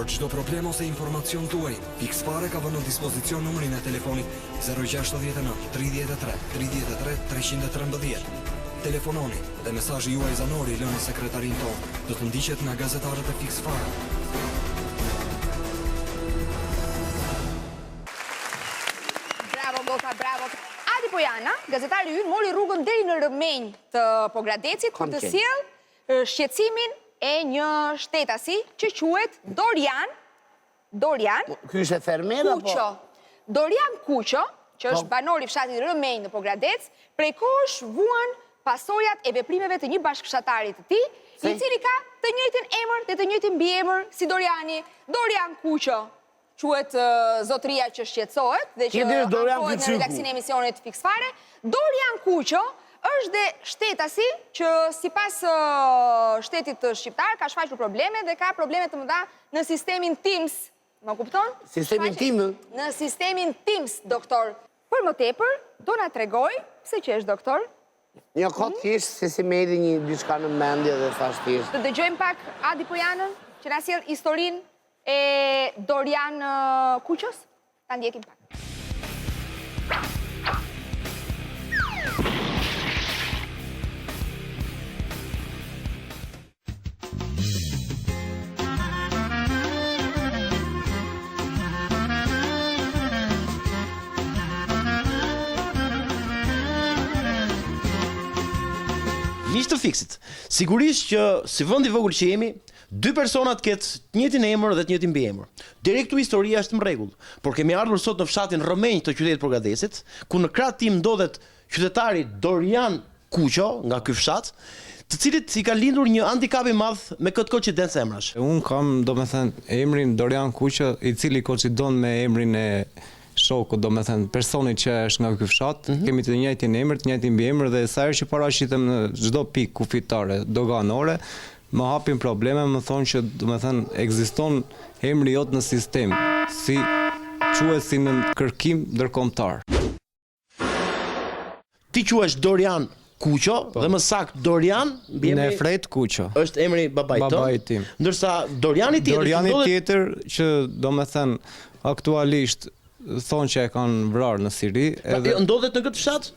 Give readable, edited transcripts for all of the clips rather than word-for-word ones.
Për çdo problem ose informacion tuaj, Pixfare ka vënë në dispozicion numrin e telefonit 069 33 33 313. Telefononi dhe mesazhi juaj zanori lënë në sekretarin tonë do të ndiqet nga gazetarët e Pixfare. Bravo, Gota, bravo. Adi Pojana, gazetari ynë, mori rrugën deri në rëmenj të Pogradecit për të sjellë shqetësimin e një shtetasi që quhet Dorian Ky është fermer apo? Kuqo. Dorian Kuqo, që është banor i fshatit Rëmenj në Pogradec, prej kohësh vuan pasojat e veprimeve të një bashkëshatarit të tij, i cili ka të njëjtin emër dhe të njëjtin mbiemër si Doriani, Dorian Kuqo. Quhet zotëria që shqetësohet dhe që ankohet në redaksin e emisionit Pixfare. Dorian Kuqo është dhe shtetasi që sipas shtetit shqiptar ka shfaqur probleme dhe ka probleme të mëdha në sistemin Teams. Më kupton? Sistemin Teams? Në sistemin Teams, doktor. Për më tepër, do na tregoj pse që është doktor. Një kohë thjesht se si më erdhi një diçka në mendje dhe thash thjesht. Të dëgjojmë pak Adi Pojanën që na sjell historinë e Dorian Kuqos. Ta ndjekim pak. Miq të Fixit, sigurisht që si vend i vogël që jemi, dy personat ketë të njëjtin emër dhe të njëjtin mbiemër. Deri këtu historia është në rregull, por kemi ardhur sot në fshatin Rëmenj të qytetit Pogradecit, ku në krah tim ndodhet qytetari Dorian Kuqo nga ky fshat, të cilit i ka lindur një handicap i madh me këtë koincidencë emrash. Un kam, domethënë, emrin Dorian Kuqo, i cili koincidon me emrin e shoku, domethënë personit që është nga ky fshat, kemi të njëjtin emër, të njëjtin mbiemër dhe sa herë që paraqitem në çdo pikë kufitare doganore, më hapin probleme, më thonë që domethënë ekziston emri jot në sistem, si quhet si në kërkim ndërkombëtar. Ti quhesh Dorian Kuqo dhe më saktë Dorian Nefret Kuqo. Është emri babait tim. Ndërsa Doriani tjetër që domethënë aktualisht thonë që e kanë vrarë në Siri. Ndodhet në këtë fshat?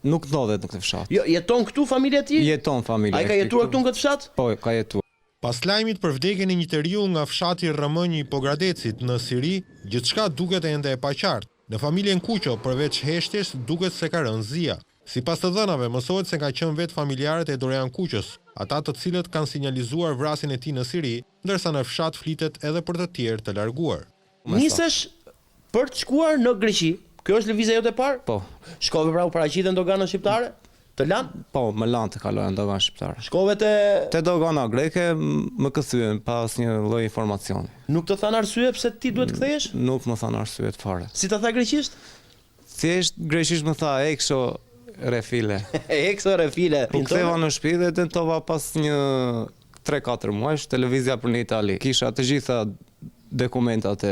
Nuk ndodhet në këtë fshat. Jo, jeton këtu familja e tij? Jeton familja. Ai ka jetuar këtu në këtë fshat? Po, ka jetuar. Pas lajmit për vdekjen e një njeriu nga fshati Rëmenj i Pogradecit në Siri, gjithçka duket ende e paqartë. Në familjen Kuqo, përveç heshtjes, duket se ka rënë zia. Sipas të dhënave, mësohet se ka qenë vetë familjarët e Dorian Kuqos, ata të cilët kanë sinjalizuar vrasjen e tij në Siri, ndërsa në fshat flitet edhe për të tjerë të larguar. Nisesh për të shkuar në Greqi. Kjo është lëvizja jote e parë? Po. Shkove pra u paraqitet në doganën shqiptare? Të lanë? Po, më lanë të kaloj në doganë shqiptare. Shkove te dogana greke, më këthyen pas një lloj informacioni. Nuk të thanë arsye pse ti duhet të kthehesh? Nuk më thanë arsye fare. Si ta tha greqisht? Thjesht greqisht më tha ekso refile. Ekso refile. U ktheva në shtëpi dhe tentova pas një 3-4 muajsh televizja për në Itali. Kisha të gjitha dokumentat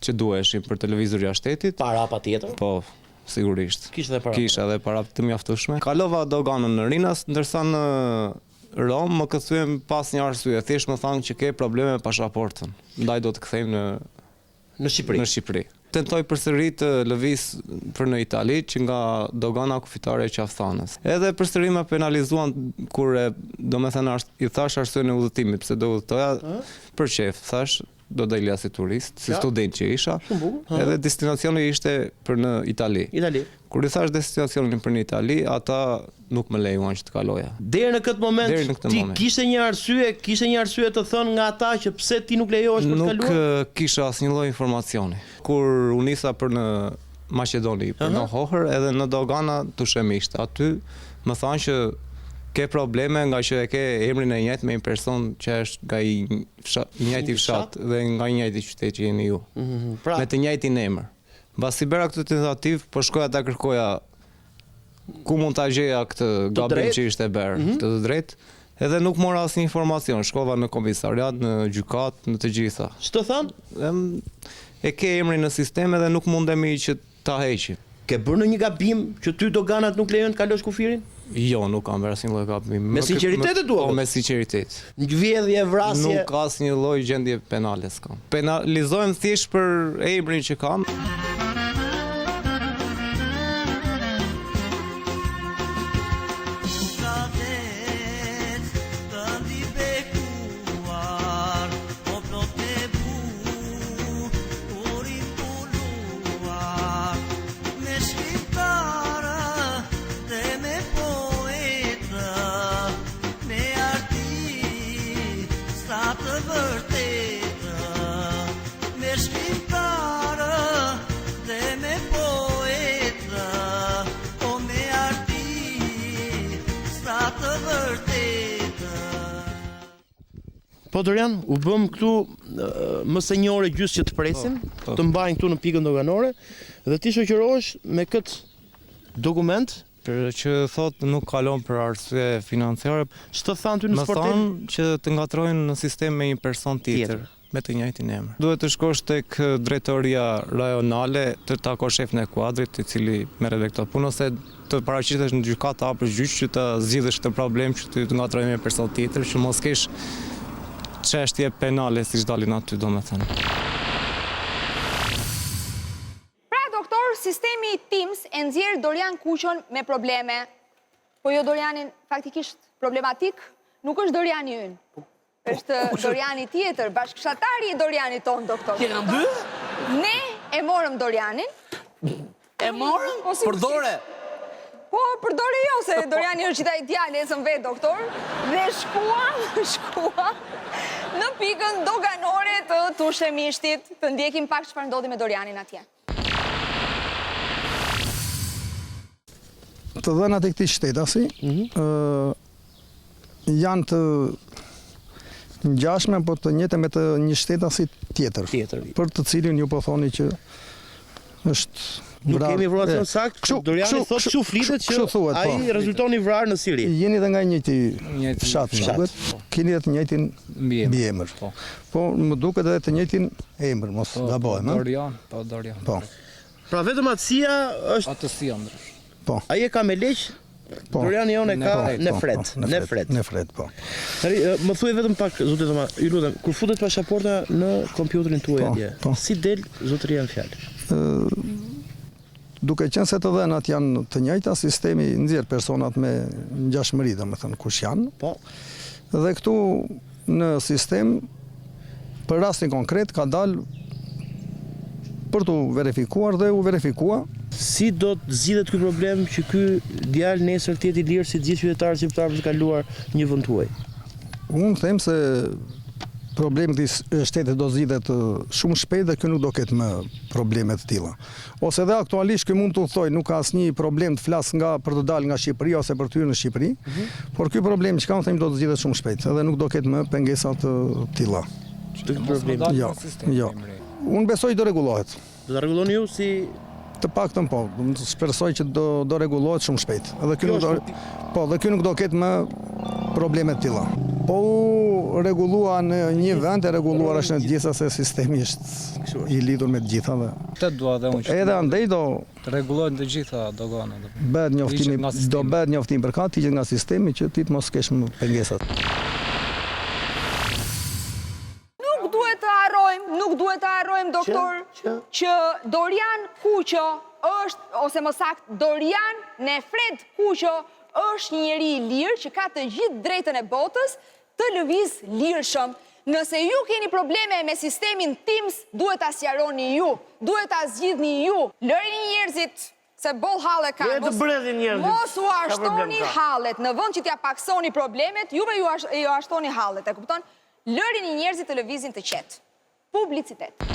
që duheshin për televizor jashtë shtetit. Para patjetër? Po, sigurisht. Kisha edhe para të mjaftueshme. Kalova doganën në Rinas, ndërsa në Rom më kthyen pas një arsye. Thjesht më thanë që ke probleme me pasaportën. Ndaj do të kthejmë në Shqipëri. Tentoj përsëri të lëviz për në Itali që nga dogana kufitare e Qaftanës. Edhe përsëri më penalizuan kur domethënë i thash arsyen e udhëtimit, pse do udhëtoja për shef, thash do dalja si turist, si student që isha, edhe destinacioni ishte për në Itali. Kur i thash destinacionin për në Itali, ata nuk më lejuan që të kaloja. Deri në këtë moment, ti kishe një arsye të thënë nga ata që pse ti nuk lejohesh për të kaluar? Nuk kisha asnjë lloj informacioni. Kur u nisa për në Maqedoni, për në Hohër, edhe në dogana tushemisht. Aty më thanë që ke probleme nga që e ke emrin e njëjtë me një person që është nga i njëjti fshat dhe nga i njëjti qytet që jeni ju. Me të njëjtin emër. Mbas i bëra këtë tentativë, po shkoja ta kërkoja ku mund ta gjeja këtë gabim që ishte bërë, të drejtë, edhe nuk mora asnjë informacion. Shkova në komisariat, në gjykat, në të gjitha. Ç'të thanë? E ke emrin në sistem edhe nuk mundemi që ta heqim. Ke bërë në një gabim që ty doganat nuk lejojnë të kalosh kufirin? Jo, nuk kam bërë asnjë lloj gabimi. Me sinqeritet e duhet? Po, me sinqeritet. Vjedhje, vrasje. Nuk ka asnjë lloj gjendje penale s'kam. Penalizohem thjesht për emrin që kam. Po Dorian, u bëm këtu më së një ore gjysmë që të presim, të mbajnë këtu në pikën doganore dhe ti shoqërohesh me këtë dokument Për që thot nuk kalon për arsye financiare. Ç'të thanë ty në Më sportiv? thonë që të ngatrojnë në sistem me një person tjetër. Me të njëjtin emër. Duhet të shkosh tek drejtoria rajonale të takosh shefin e kuadrit i cili merret me këtë punë ose të paraqitesh në gjykatë apo gjyq që të zgjidhësh këtë problem që ti të ngatrojnë me person tjetër që mos kesh çështje penale siç dalin aty domethënë. Sistemi i Teams e nxjerr Dorian Kuqon me probleme, po jo Dorianin faktikisht problematik, nuk është Doriani ynë. Është Doriani tjetër, bashkëshatari i Dorianit ton, doktor. Kena dy? Ne e morëm Dorianin. E morëm? Përdore? Po, përdore jo, se Doriani është qita i djale, e së vetë, doktor. Dhe shkuam në pikën doganore të Tushemishtit, të ndjekim pak çfarë ndodhi me Dorianin atje. Të dhënat e këtij shtetasi janë të ngjashme, po të njëjta me të një shtetasi tjetër. Për të cilin ju po thoni që është Nuk kemi informacion sakt, Doriani thotë kështu flitet që ai rezulton i vrarë në Siri. Jeni dhe nga njëjti fshat, keni dhe të njëjtin mbiemër. Po më duket edhe të njëjtin emër, mos gabohem. Dorian, po Dorian. Po. Pra vetëm atësia është Atësia ndrysh. Po. Ai e ka me leq, Doriani jonë e ka Nefret, po. Më thuaj vetëm pak, zotë Thoma, ju lutem, kur futet pasaporta në kompjuterin tuaj atje, si del zotëria në fjalë? Duke qenë se të dhënat janë të njëjta, sistemi nxjerr personat me ngjashmëri, domethënë kush janë. Po. Dhe këtu në sistem për rastin konkret ka dalë për të verifikuar dhe u verifikua. Si do të zgjidhet ky problem që ky djalë nesër të jetë i lirë si të gjithë qytetarët shqiptarë për të kaluar një vend tuaj? Unë them se problemi i shtetit do zgjidhet shumë shpejt dhe kjo nuk do ketë më probleme të tilla. Ose edhe aktualisht ky mund të thoj nuk ka asnjë problem të flas për të dalë nga Shqipëria ose për të hyrë në Shqipëri, por ky problem që kam them do të zgjidhet shumë shpejt dhe nuk do ketë më pengesa të tilla. Jo. Unë besoj do rregullohet. Do ta rregulloni ju si të paktën po, shpresoj që do rregullohet shumë shpejt. Edhe ky nuk do ketë më probleme të tilla. Po u rregullua në një vend, e rregulluar është në të gjitha se sistemi është i lidhur me të gjitha dhe. Këtë dua dhe unë. Edhe andaj do të rregullohen të gjitha doganat. Do bëhet njoftim përkat, hiqet nga sistemi që ti të mos kesh më pengesat. Nuk duhet të harrojmë, doktor, që Dorian Kuqo është, ose më saktë, Dorian Nefret Kuqo është një njeri i lirë që ka të gjithë drejtën e botës të lëviz lirshëm. Nëse ju keni probleme me sistemin Teams, duhet ta sqaroni ju, duhet ta zgjidhni ju. Lërini njerëzit se boll halle kanë. Mos u ashtoni hallet. Në vend që t'ja paksoni problemet, juve ju ashtoni hallet, e kupton? Lërini njerëzit të lëvizin të qetë. Publicitet.